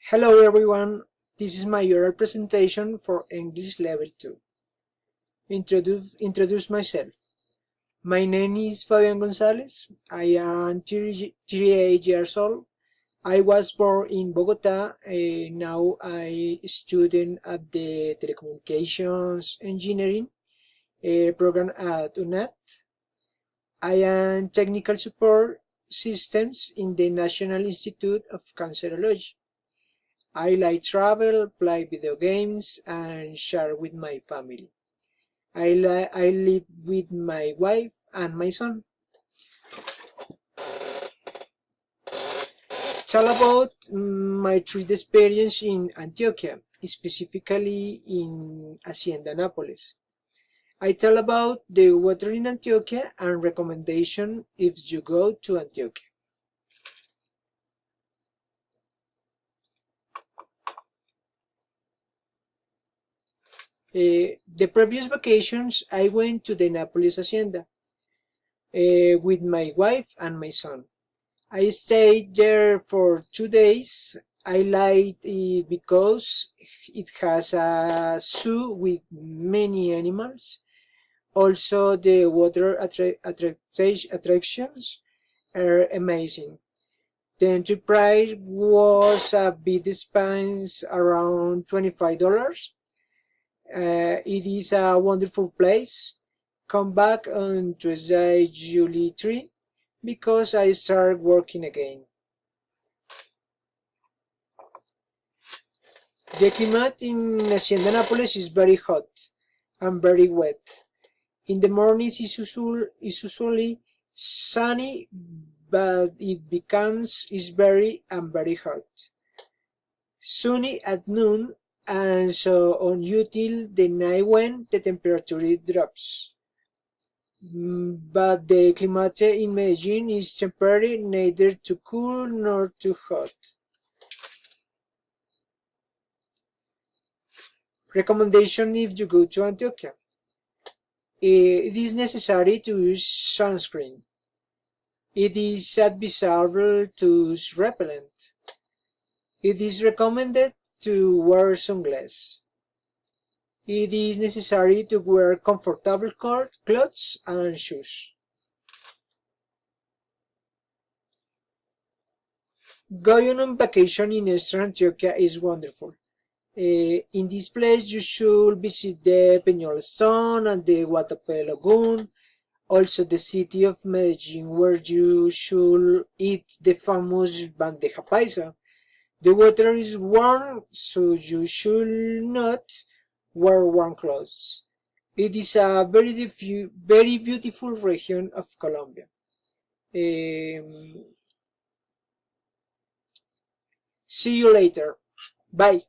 Hello everyone, this is my oral presentation for English Level 2. Introduce myself. My name is Fabian Gonzalez. I am 38 years old. I was born in Bogota. Now I student at the Telecommunications Engineering program at UNAT. I am Technical Support Systems in the National Institute of Cancerology. I like travel, play video games, and share with my family. I live with my wife and my son. Tell about my trip experience in Antioquia, specifically in Hacienda Nápoles. I tell about the water in Antioquia and recommendation if you go to Antioquia. The previous vacations I went to the Nápoles Hacienda with my wife and my son. I stayed there for 2 days. I liked it because it has a zoo with many animals. Also, the water attractions are amazing. The entry price was a bit expensive, around $25. It is a wonderful place. Come back on Tuesday, July 3, because I start working again. The climate in Hacienda Nápoles is very hot and very wet. In the mornings it's usually sunny, but it becomes very hot. Sunny at noon and so on until the night when the temperature drops. But the climate in Medellin is temporary, neither too cool nor too hot. Recommendation if you go to Antioquia. It is necessary to use sunscreen. It is advisable to use repellent. It is recommended to wear sunglasses. It is necessary to wear comfortable clothes and shoes. Going on vacation in Eastern Antioquia is wonderful. In this place you should visit the Peñol Stone and the Guatapé Lagoon, also the city of Medellin, where you should eat the famous bandeja paisa. The water is warm, so you should not wear warm clothes. It is a very beautiful region of Colombia. See you later. Bye.